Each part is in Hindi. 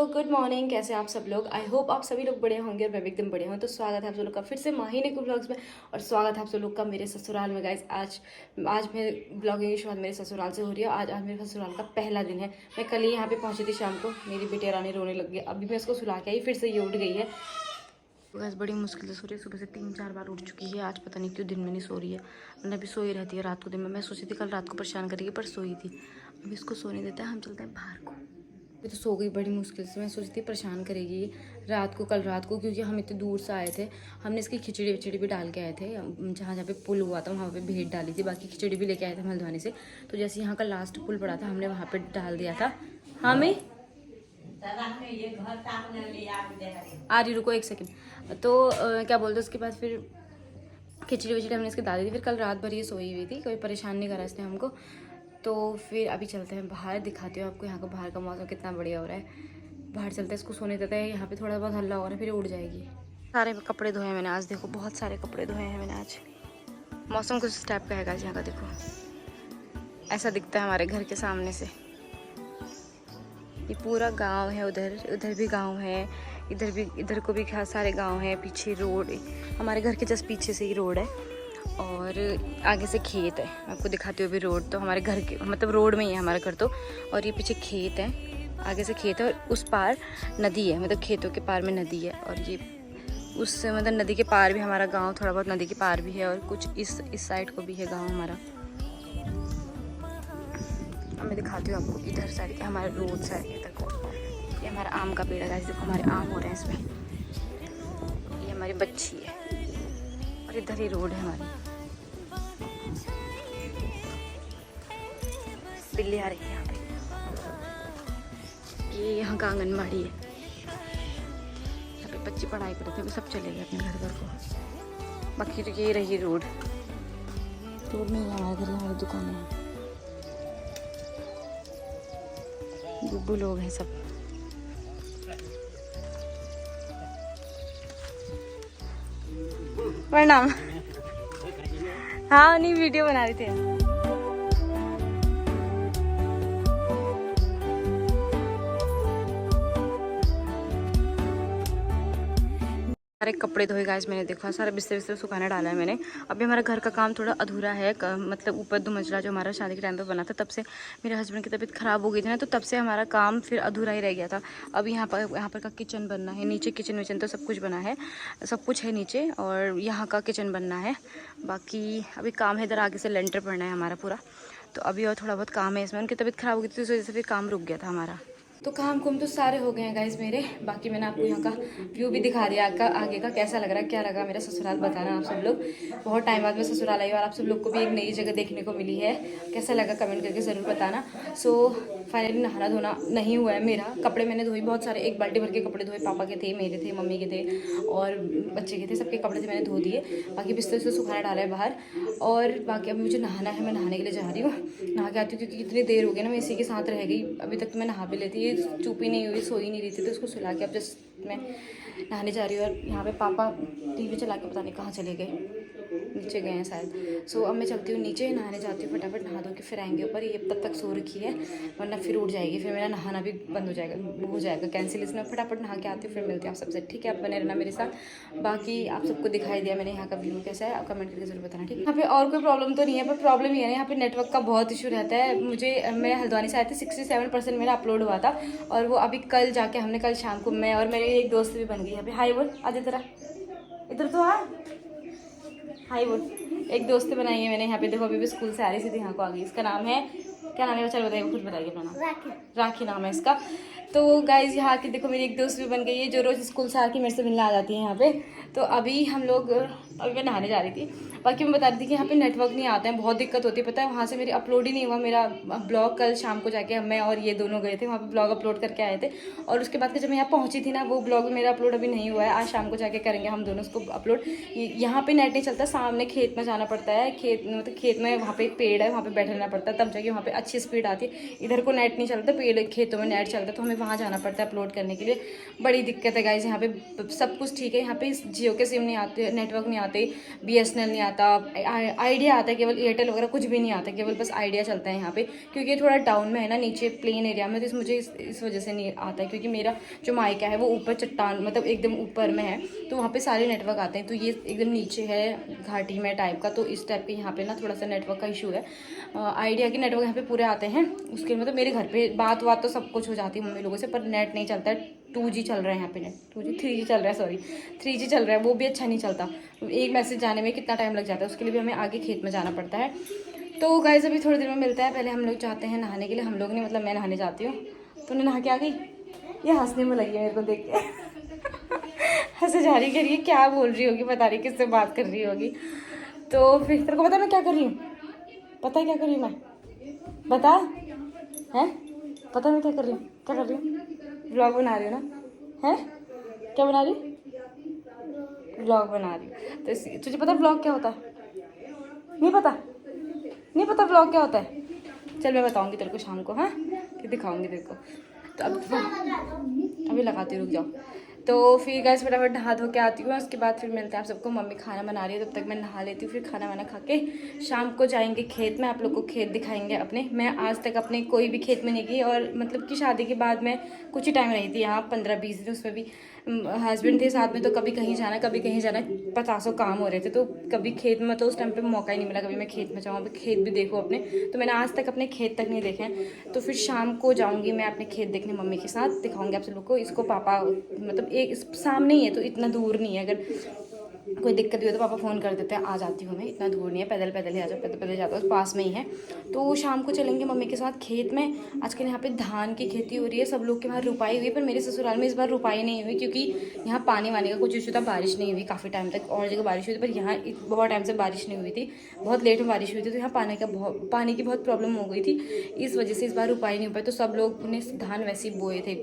Good morning. कैसे आप सब लोग? आई होप आप सभी लोग बढ़िया होंगे और मैं भी एकदम बढ़िया हूँ। तो स्वागत है आप सब लोग का फिर से माहीने को ब्लॉग्स में, और स्वागत है आप सब लोग का मेरे ससुराल में। गाइस आज मैं ब्लॉगिंग की शुरुआत मेरे ससुराल से हो रही है। आज मेरे ससुराल का पहला दिन है। मैं कल ही यहाँ पे पहुँची थी शाम को। मेरी बेटी रानी रोने लग गई। अभी मैं उसको सुला के आई, फिर से ये उठ गई है। बस बड़ी मुश्किल से सो रही है। सुबह से 3-4 बार उठ चुकी है। आज पता नहीं क्यों दिन में नहीं सो रही है, वरना भी सोई रहती है रात को। दिन में मैं सोची थी कल रात को परेशान करेगी, पर सोई थी। अब इसको सोने देते हैं, हम चलते हैं बाहर को। अभी तो सो गई बड़ी मुश्किल से। मैं सोची थी परेशान करेगी रात को, कल रात को, क्योंकि हम इतने दूर से आए थे। हमने इसकी खिचड़ी विचड़ी भी डाल के आए थे। जहाँ जहाँ पे पुल हुआ था वहाँ पे भेंट डाली थी। बाकी खिचड़ी भी लेके आए थे हल्द्वानी से। तो जैसे यहाँ का लास्ट पुल पड़ा था, हमने वहाँ पे डाल दिया था। हाँ मैं आ रही, रुको 1 सेकेंड। तो क्या बोलते उसके बाद फिर खिचड़ी विचड़ी हमने इसकी डाली थी। फिर कल रात भर ये सोई हुई थी, कोई परेशान नहीं करा इसने हमको। तो फिर अभी चलते हैं बाहर, दिखाती हूँ आपको यहाँ का बाहर का मौसम कितना बढ़िया हो रहा है। बाहर चलते हैं, इसको सोने देते हैं। यहाँ पे थोड़ा बहुत हल्ला हो रहा है, फिर उड़ जाएगी। सारे कपड़े धोए हैं मैंने आज, देखो बहुत सारे कपड़े धोए हैं मैंने आज। मौसम कुछ इस टाइप का है यहाँ का, देखो ऐसा दिखता है हमारे घर के सामने से। ये पूरा गांव है, उधर भी गांव है, इधर को भी सारे गांव हैं। पीछे रोड, हमारे घर के जस्ट पीछे से ही रोड है, और आगे से खेत है। मैं आपको दिखाती हूँ अभी रोड। तो हमारे घर के मतलब रोड में ही है हमारा घर तो, और ये पीछे खेत है, आगे से खेत है, और उस पार नदी है, मतलब खेतों के पार में नदी है। और ये उस मतलब नदी के पार भी हमारा गांव, थोड़ा बहुत नदी के पार भी है, और कुछ इस साइड को भी है गांव हमारा। अब मैं दिखाती हूँ आपको इधर साइड के, हमारे रोड साइड इधर को। ये हमारा आम का पेड़ है, देखो हमारे आम हो रहे हैं इसमें। ये हमारी बच्ची है, और इधर ही रोड है हमारी। बिल्ली आ रही है यहाँ पे। ये यहाँ का आंगनबाड़ी है, यहाँ पे बच्चे पढ़ाई करते थे, सब चले गए अपने घर को। बाकी तो ये रही रोड में ही हमारे घर, हमारी दुकान है। बुब्बू लोग हैं सब। प्रणाम। हाँ नहीं, वीडियो बना रही थी। सारे कपड़े धोए गाइस मैंने, देखा सारा बिस्तर सुखाने डाला है मैंने। अभी हमारा घर का काम थोड़ा अधूरा है, मतलब ऊपर 2 मंजिला जो हमारा शादी के टाइम पे बना था, तब से मेरे हस्बैंड की तबीयत ख़राब हो गई थी ना, तो तब से हमारा काम फिर अधूरा ही रह गया था। अभी यहाँ पर का किचन बनना है, नीचे किचन विचन तो सब कुछ बना है, सब कुछ है नीचे, और यहाँ का किचन बनना है। बाकी अभी काम है इधर, आगे से लेंटर पड़ना है हमारा पूरा। तो अभी और थोड़ा बहुत काम है इसमें। उनकी तबीयत ख़राब हो गई थी, इस वजह से फिर काम रुक गया था हमारा। तो काम कुम तो सारे हो गए हैं गाइस मेरे। बाकी मैंने आपको यहाँ का व्यू भी दिखा दिया, आगे का कैसा लग रहा है, क्या लगा मेरा ससुराल, बताना आप सब लोग। बहुत टाइम बाद मैं ससुराल आई, और आप सब लोग को भी एक नई जगह देखने को मिली है। कैसा लगा कमेंट करके ज़रूर बताना। सो फाइनली नहाना धोना नहीं हुआ है मेरा। कपड़े मैंने धोई बहुत सारे, 1 बाल्टी भर के कपड़े धोए। पापा के थे, मेरे थे, मम्मी के थे, और बच्चे के थे, सबके कपड़े थे मैंने धो दिए। बाकी बिस्तर से सुखाना डाला है बाहर। और बाकी अब मुझे नहाना है, मैं नहाने के लिए जा रही हूँ। नहा के आती हूँ, क्योंकि इतनी देर हो गई ना, मैं इसी के साथ रह गई। अभी तक तो मैं नहा भी लेती, चुप ही नहीं हुई, सो ही नहीं रही थी, तो उसको सुला के अब जस्ट मैं नहाने जा रही हूँ। और यहाँ पे पापा टीवी चला के पता नहीं कहाँ चले गए, नीचे गए हैं शायद। सो अब मैं चलती हूँ नीचे, नहाने जाती हूँ, फटाफट नहा धो के फिर आएंगे ऊपर। ये तब तक सो रखी है, वरना फिर उठ जाएगी, फिर मेरा नहाना भी बंद हो जाएगा कैंसिल। इसमें फटाफट नहा के आती हूँ, फिर मिलते हैं आप सबसे, ठीक है? आप बने रहना मेरे साथ। बाकी आप सबको दिखाई दिया मैंने यहाँ का व्यू कैसा है, आप कमेंट करके जरूर बताना, ठीक है? यहाँ पे और कोई प्रॉब्लम तो नहीं है, पर प्रॉब्लम ये है ना, यहाँ पे नेटवर्क का बहुत इशू रहता है। मैं हल्द्वानी से आई थी, 67% मेरा अपलोड हुआ था, और वो अभी कल जाके हमने कल शाम को, मैं और मेरी एक दोस्त भी बन गई यहाँ पे। हाई बोल, आज इधर तो आ, हाई बोल। एक दोस्त बनाई है मैंने यहाँ पे, देखो अभी भी स्कूल से आ रही, सीधे यहाँ को आ गई। इसका नाम है, क्या नाम है? चल बताइए, खुद बताइए अपना नाम। राखी नाम है इसका। तो गाइज यहाँ की देखो मेरी एक दोस्त भी बन गई है, जो रोज़ स्कूल से आके मेरे से मिलने आ जाती है यहाँ पे। तो अभी हम लोग, अभी मैं नहाने जा रही थी। बाकी मैं बता रही थी कि यहाँ पे नेटवर्क नहीं आता है, बहुत दिक्कत होती है, पता है? वहाँ से मेरी अपलोड ही नहीं हुआ मेरा ब्लॉग। कल शाम को जाके मैं और ये दोनों गए थे वहाँ पे, ब्लॉग अपलोड करके आए थे। और उसके बाद जब मैं यहाँ पहुँची थी ना, वो ब्लॉग मेरा अपलोड अभी नहीं हुआ है। आज शाम को जाके करेंगे हम दोनों उसको अपलोड। यहाँ पे नेट नहीं चलता, सामने खेत में जाना पड़ता है। खेत में वहाँ पे एक पेड़ है, वहाँ पे बैठे रहना पड़ता है, तब जाके वहाँ पे अच्छी स्पीड आती है। इधर को नेट नहीं चलता, पेड़ खेतों में नेट चलता है, तो हमें वहाँ जाना पड़ता है अपलोड करने के लिए। बड़ी दिक्कत है गाइज। यहाँ पे सब कुछ ठीक है, यहाँ पे जियो के सिम नहीं आते, नेटवर्क नहीं आते, BSNL नहीं आता, आइडिया आता है, केवल एयरटेल वगैरह कुछ भी नहीं आता, केवल बस आइडिया चलता है यहाँ पे, क्योंकि ये थोड़ा डाउन में है ना, नीचे प्लेन एरिया में, तो मुझे इस वजह से नहीं आता है, क्योंकि मेरा जो मायका है वो ऊपर चट्टान मतलब एकदम ऊपर में है, तो वहाँ पे सारे नेटवर्क आते हैं। तो ये एकदम नीचे है घाटी में टाइप का, तो इस टाइप के यहाँ पे ना थोड़ा सा नेटवर्क का इशू है। आइडिया के नेटवर्क यहाँ पे पूरे आते हैं, उसके मतलब मेरे घर पे बात तो सब कुछ हो जाती है मम्मी लोगों से, पर नेट नहीं चलता है। 2G चल रहा है यहाँ पे, नेट 2G 3G चल रहा है, सॉरी 3G चल रहा है, वो भी अच्छा नहीं चलता। एक मैसेज जाने में कितना टाइम लग जाता है, उसके लिए भी हमें आगे खेत में जाना पड़ता है। तो गाइस अभी थोड़ी देर में मिलता है, पहले हम लोग जाते हैं नहाने के लिए। हम लोग नहीं मतलब मैं नहाने जाती हूँ। तूने नहा के आ गई? ये हंसने में लगी है मेरे को देख के हंसे जा रही, करिए क्या बोल रही होगी, पता नहीं किससे बात कर रही होगी। तो फिर तेरे को पता मैं क्या कर रही हूँ? पता है क्या कर रही हूँ मैं? बता है, पता मैं क्या कर रही हूँ? क्या कर रही हूँ? व्लॉग बना रही हूँ ना, है क्या बना रही? व्लॉग बना रही हूँ। तो तुझे पता व्लॉग क्या होता है? नहीं पता? नहीं पता व्लॉग क्या होता है? चल मैं बताऊंगी तेरे को शाम को, हाँ फिर दिखाऊंगी तेरे को। तो अभी लगाती रुक जाओ। तो फिर गैस फटाफट नहा धो के आती हूँ, उसके बाद फिर मिलते हैं आप सबको। मम्मी खाना बना रही है, तब तक मैं नहा लेती हूँ, फिर खाना वाना खा के शाम को जाएंगे खेत में। आप लोग को खेत दिखाएंगे अपने। मैं आज तक अपने कोई भी खेत में नहीं गई, और मतलब कि शादी के बाद मैं कुछ ही टाइम रही थी यहाँ, 15-20 दिन, उसमें भी हस्बैंड थे साथ में, तो कभी कहीं जाना कभी कहीं जाना, 50 काम हो रहे थे, तो कभी खेत में तो उस टाइम पे मौका ही नहीं मिला कभी मैं खेत में जाऊँ, अभी खेत भी देखो अपने। तो मैंने आज तक अपने खेत तक नहीं देखे हैं। तो फिर शाम को जाऊँगी मैं अपने खेत देखने मम्मी के साथ, दिखाऊंगी आप सब लोग को। इसको पापा मतलब एक सामने ही है, तो इतना दूर नहीं है, अगर कोई दिक्कत हुई तो पापा फ़ोन कर देते हैं, आ जाती हूँ मैं, इतना दूर नहीं है, पैदल पैदल ही आ जाओ, पैदल पैदल जाता हूँ, पास में ही है। तो शाम को चलेंगे मम्मी के साथ खेत में। आजकल यहाँ पे धान की खेती हो रही है, सब लोग के वहाँ रुपाई हुई है, पर मेरे ससुराल में इस बार रुपाई नहीं हुई, क्योंकि यहाँ पानी वानी का कुछ इशू था, बारिश नहीं हुई काफ़ी टाइम तक। और जगह बारिश हुई थी, पर यहाँ बहुत टाइम से बारिश नहीं हुई थी, बहुत लेट में बारिश हुई थी, तो यहाँ पानी की बहुत प्रॉब्लम हो गई थी, इस वजह से इस बार रुपाई नहीं हो पाई। तो सब लोग ने धान वैसे ही बोए थे,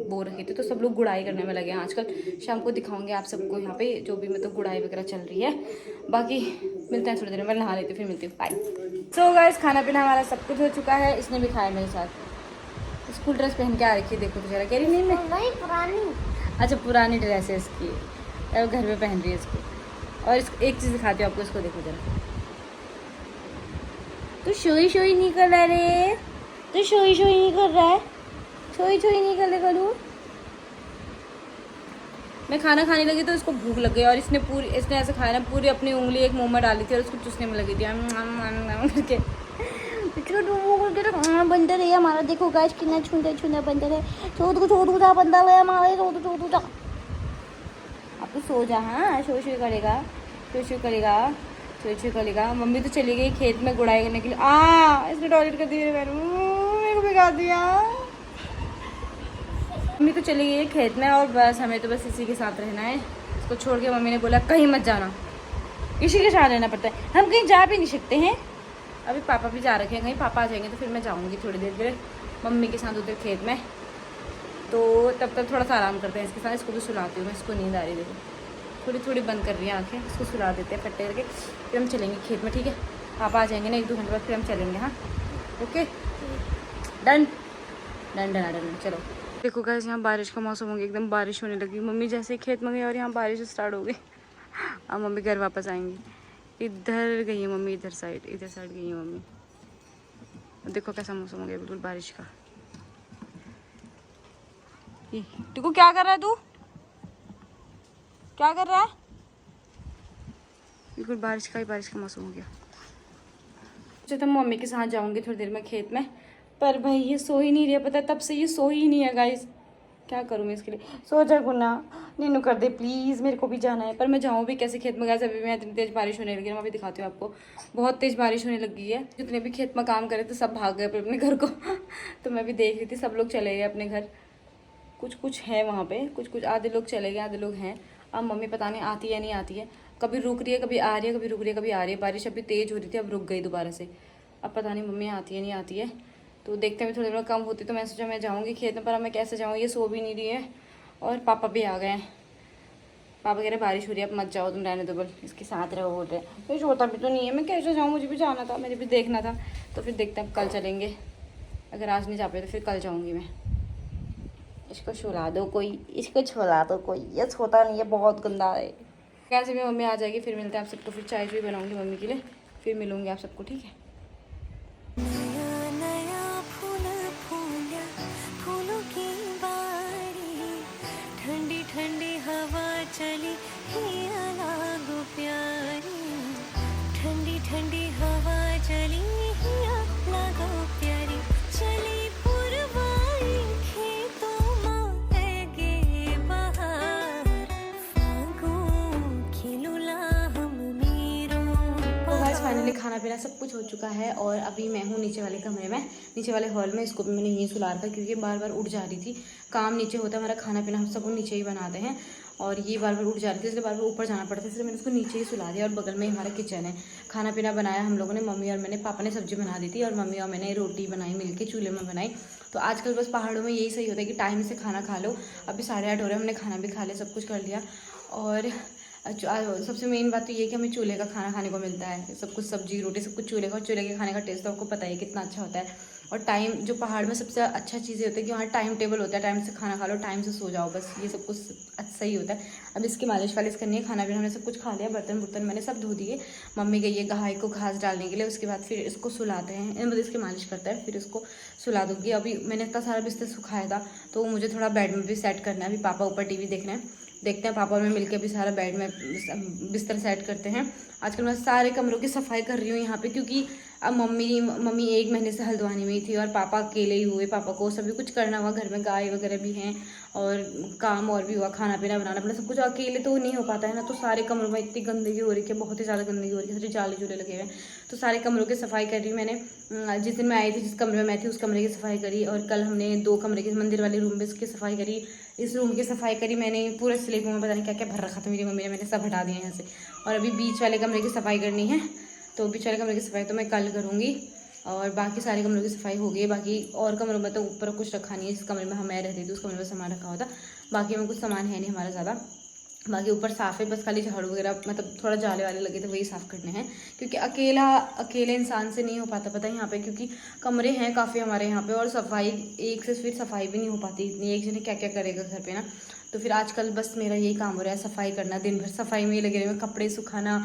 बो रखे थे, तो सब लोग गुड़ाई करने में लगे हैं आजकल। शाम को दिखाऊंगे आप सबको यहाँ पे जो भी मतलब गुड़ाई वगैरह चल रही है। बाकी मिलते हैं थोड़ी देर में, नहा लेती हूँ, फिर मिलती हूँ, बाय। सो गाइस खाना पीना हमारा सब कुछ हो चुका है, इसने भी खाया मेरे साथ। स्कूल ड्रेस पहन के आ रखी है, देखो तो जरा, कह रही नहीं मैं पुरानी। अच्छा पुरानी ड्रेस है इसकी, वो घर में पहन रही है इसको। और इसको एक चीज़ दिखाती हूँ आपको, इसको देखो जरा, तो शोई शोई नहीं कर रहा रे, तो शोई शोई नहीं कर रहा है, शोई शोई नहीं कर रहा करूँ। मैं खाना खाने लगी तो इसको भूख लग गई, और इसने ऐसे खाया ना, पूरी अपनी उंगली एक मुंह में डाली थी और उसको चूसने में लगी थी करके। बंदर है हमारा, देखो गाइस कितना छुंदा बंदर है। छोटा बंदर है हमारे, छोटा। अब तो सो जा, हाँ शो शो करेगा, शो शो करेगा, शो शो करेगा। मम्मी तो चली गई खेत में गुड़ाई करने के लिए। इसने टॉयलेट कर दिया, मेरे को भिगा दिया। मम्मी तो चली गई है खेत में, और बस हमें तो बस इसी के साथ रहना है। इसको छोड़ के मम्मी ने बोला कहीं मत जाना, इसी के साथ रहना पड़ता है, हम कहीं जा भी नहीं सकते हैं। अभी पापा भी जा रखे हैं कहीं, पापा आ जाएंगे तो फिर मैं जाऊंगी थोड़ी देर फिर मम्मी के साथ उधर खेत में। तो तब तक थोड़ा सा आराम करते हैं इसके साथ। इसको भी सुलाती हूँ मैं, इसको नींद आ रही है, देखो थोड़ी थोड़ी बंद कर रही है आँखें। इसको सुला देते हैं फट्टे करके, फिर हम चलेंगे खेत में, ठीक है? पापा आ जाएंगे ना 1-2 घंटे बाद, फिर हम चलेंगे। हाँ okay, done done done done, चलो। देखो गाइस यहाँ बारिश का मौसम हो गया, एकदम बारिश होने लगी। मम्मी जैसे ही खेत में गई और यहाँ बारिश स्टार्ट हो गई। अब मम्मी घर वापस आएंगी। इधर गई है मम्मी, इधर साइड गई है मम्मी। देखो कैसा मौसम हो गया, बिल्कुल बारिश का। टिकू क्या कर रहा है तू? क्या कर रहा है? बिल्कुल बारिश का मौसम हो गया। तो मम्मी के साथ जाऊंगी थोड़ी देर में खेत में, पर भाई ये सो ही नहीं रही है, पता है तब से ये सो ही नहीं है गाइस। क्या करूँ मैं इसके लिए? सो जा गुना, नीनू कर दे प्लीज़, मेरे को भी जाना है। पर मैं जाऊँ भी कैसे खेत में गाइस? अभी मैं इतनी तेज़ बारिश होने लगी है, मैं भी दिखाती हूँ आपको। बहुत तेज़ बारिश होने लगी है, जितने भी खेत में काम करे थे सब भाग गए अपने घर को। तो मैं भी देख रही थी, सब लोग चले गए अपने घर। कुछ है वहाँ पे, कुछ आधे लोग चले गए, आधे लोग हैं। अब मम्मी पता नहीं आती है नहीं आती है, कभी रुक रही है कभी आ रही है, कभी रुक रही है कभी आ रही है। बारिश अभी तेज़ हो रही थी, अब रुक गई दोबारा से। अब पता नहीं मम्मी आती है नहीं आती है, तो देखते हैं। थोड़ी देर कम होती तो मैं सोचा मैं जाऊँगी खेत में, पर अब मैं कैसे जाऊँ? ये सो भी नहीं रही है, और पापा भी आ गए हैं। पापा कह रहे बारिश हो रही है, अब मत जाओ तुम, रहने दो, बोल इसके साथ रहो बोल रहे। तो सोता भी तो नहीं है, मैं कैसे जाऊँ? मुझे भी जाना था, मुझे भी देखना था। तो फिर देखते हैं, अब कल चलेंगे। अगर आज नहीं जा पाए तो फिर कल जाऊँगी मैं। इसको छुला दो कोई, इसको छुला दो कोई, ये सोता नहीं है, बहुत गंदा है। कैसे भी मम्मी आ जाएगी फिर मिलते हैं आप सबको, फिर चाय भी बनाऊंगी मम्मी के लिए, फिर मिलूंगी आप सबको, ठीक है। ठंडी ठंडी हवा चली हिया लागो प्यारी, ठंडी ठंडी हवा चली हिया लागो प्यारी, चली पुरवाई खेतों में ऐगे बहार, फागुन खिलुला हम मीरों तो गाइस फाइनली खाना पीना सब कुछ हो चुका है और अभी मैं हूँ नीचे वाले कमरे में, नीचे वाले हॉल में। इसको भी मैंने यहीं सुला रखा क्योंकि बार बार उठ जा रही थी। काम नीचे होता है, हमारा खाना पीना हम सब नीचे ही बनाते हैं और ये बार बार उठ जा रही थी, इसलिए बार बार ऊपर जाना पड़ता है, इसलिए मैंने उसको नीचे ही सुला दिया। और बगल में ही हमारा किचन है। खाना पीना बनाया हम लोगों ने, मम्मी और मैंने, पापा ने सब्जी बना दी थी और मम्मी और मैंने रोटी बनाई मिलके, चूल्हे में बनाई। तो आजकल बस पहाड़ों में यही सही होता है कि टाइम से खाना खा लो। अभी 8:30 हो रहे हैं, हमने खाना भी खा लिया, सब कुछ कर लिया। और सबसे मेन बात तो ये कि हमें चूल्हे का खाना खाने को मिलता है, सब कुछ सब्जी रोटी सब कुछ चूल्हे का, और चूल्हे के खाने का टेस्ट तो आपको पता ही कितना अच्छा होता है। और टाइम जो पहाड़ में सबसे अच्छा चीज़ें होती है कि वहाँ टाइम टेबल होता है, टाइम से खाना खा लो, टाइम से सो जाओ, बस ये सब कुछ अच्छा ही होता है। अब इसकी मालिश वालिश करनी है, खाना पीना हमने सब कुछ खा लिया, बर्तन मैंने सब धो दिए। मम्मी गई है गाय को घास डालने के लिए, उसके बाद फिर इसको सुलाते हैं, मतलब इसकी मालिश करता है, फिर इसको सुला दूँगी। अभी मैंने इतना सारा बिस्तर सुखाया था तो मुझे थोड़ा बेड में भी सेट करना है। अभी पापा ऊपर टीवी देख रहे हैं, देखते हैं पापा और मैं मिलकर भी सारा बेड में बिस्तर सेट करते हैं। आजकल मैं सारे कमरों की सफाई कर रही हूँ यहाँ पे, क्योंकि अब मम्मी 1 महीने से हल्द्वानी में ही थी और पापा अकेले ही हुए, पापा को सभी कुछ करना हुआ, घर में गाय वगैरह भी हैं और काम और भी हुआ, खाना पीना बनाना पड़ा, सब कुछ अकेले तो नहीं हो पाता है ना। तो सारे कमरों में इतनी गंदगी हो रही है, बहुत ही ज़्यादा गंदगी हो रही है, सारे जाले जूले लगे हुए हैं। तो सारे कमरों की सफाई कर रही मैंने। जिस दिन मैं आई थी, जिस कमरे में मैं थी, उस कमरे की सफाई करी, और कल हमने 2 कमरे की मंदिर वाले रूम में इसकी सफाई करी, इस रूम की सफाई करी मैंने। पूरे स्लेब में पता नहीं क्या क्या भर रखा था मेरी मम्मी ने, मैंने सब हटा दिया यहाँ से। और अभी बीच वाले कमरे की सफाई करनी है, तो बीच वाले कमरे की सफाई तो मैं कल करूँगी। और बाकी सारे कमरों की सफाई हो गई। बाकी और कमरों में तो ऊपर कुछ रखा नहीं है, जिस कमरे में मैं रहती थी उस कमरे में सामान रखा होता, बाकी में कुछ सामान है नहीं हमारा ज़्यादा। बाकी ऊपर साफ़ है, बस खाली झाड़ू वगैरह, मतलब थोड़ा जाले वाले लगे थे वही साफ़ करने हैं, क्योंकि अकेले इंसान से नहीं हो पाता, पता है यहाँ पे, क्योंकि कमरे हैं काफ़ी हमारे यहाँ पे, और सफाई एक से फिर सफाई भी नहीं हो पाती इतनी, एक जने क्या क्या करेगा घर पे ना। तो फिर आजकल बस मेरा यही काम हो रहा है, सफाई करना, दिन भर सफाई में ही लगे रहे, कपड़े सुखाना,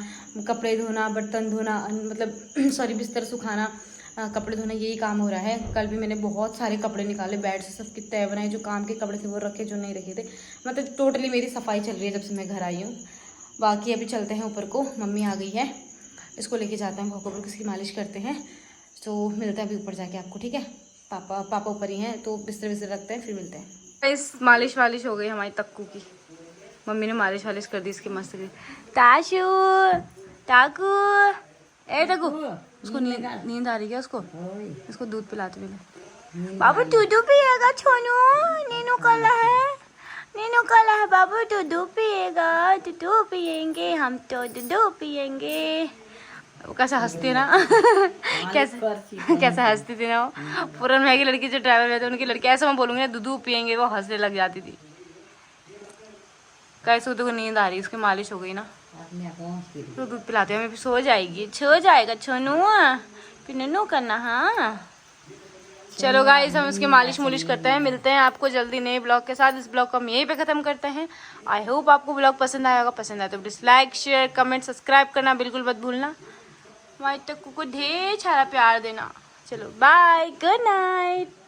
कपड़े धोना, बर्तन धोना, मतलब सॉरी बिस्तर सुखाना, कपड़े धोना, यही काम हो रहा है। कल भी मैंने बहुत सारे कपड़े निकाले बेड से, सबकी तय बनाई, जो काम के कपड़े थे वो रखे, जो नहीं रखे थे, मतलब टोटली मेरी सफाई चल रही है जब से मैं घर आई हूँ। बाकी अभी चलते हैं ऊपर को, मम्मी आ गई है, इसको लेके जाते हैं भोग पर, इसकी मालिश करते हैं। तो मिलते हैं अभी ऊपर जाके आपको, ठीक है। पापा ऊपर ही हैं, तो बिस्तर बिस्तर रखते हैं, फिर मिलते हैं। इस मालिश वालिश हो गई हमारी तक्कू की, मम्मी ने मालिश वालिश कर दी इसकी मस्त की। टाकू ए टकू, उसको नींद आ रही है उसको, इसको दूध पिलाते मैंने। बाबू दूध पिएगा छोनू, नीनू काला है, नीनू काला है, बाबू दूध पिएगा, दूध पिएंगे हम, तो दूध पिएंगे। कैसा हंसती है ना कैसे हंसती थी ना वो, पूरन भाई की लड़की जो ड्राइवर रहते उनकी लड़की, ऐसा मैं बोलूँगी ना दूध पिएंगे, वो हंसने लग जाती थी। कैसे तो नींद आ रही, उसकी मालिश हो गई ना, तो दूध पिलाते हैं, फिर सो जाएगी, सो जाएगा छोनू, फिर नन्नू करना। हाँ चलो गाइस, हम उसकी मालिश मुलिश करते हैं, मिलते हैं आपको जल्दी नए ब्लॉग के साथ। इस ब्लॉग को हम यहीं पे ख़त्म करते हैं। आई होप आपको ब्लॉग पसंद आया होगा, पसंद आया तो please like share comment subscribe करना बिल्कुल मत भूलना, हमारे तक को ढेर सारा प्यार देना। चलो बाय, गुड नाइट।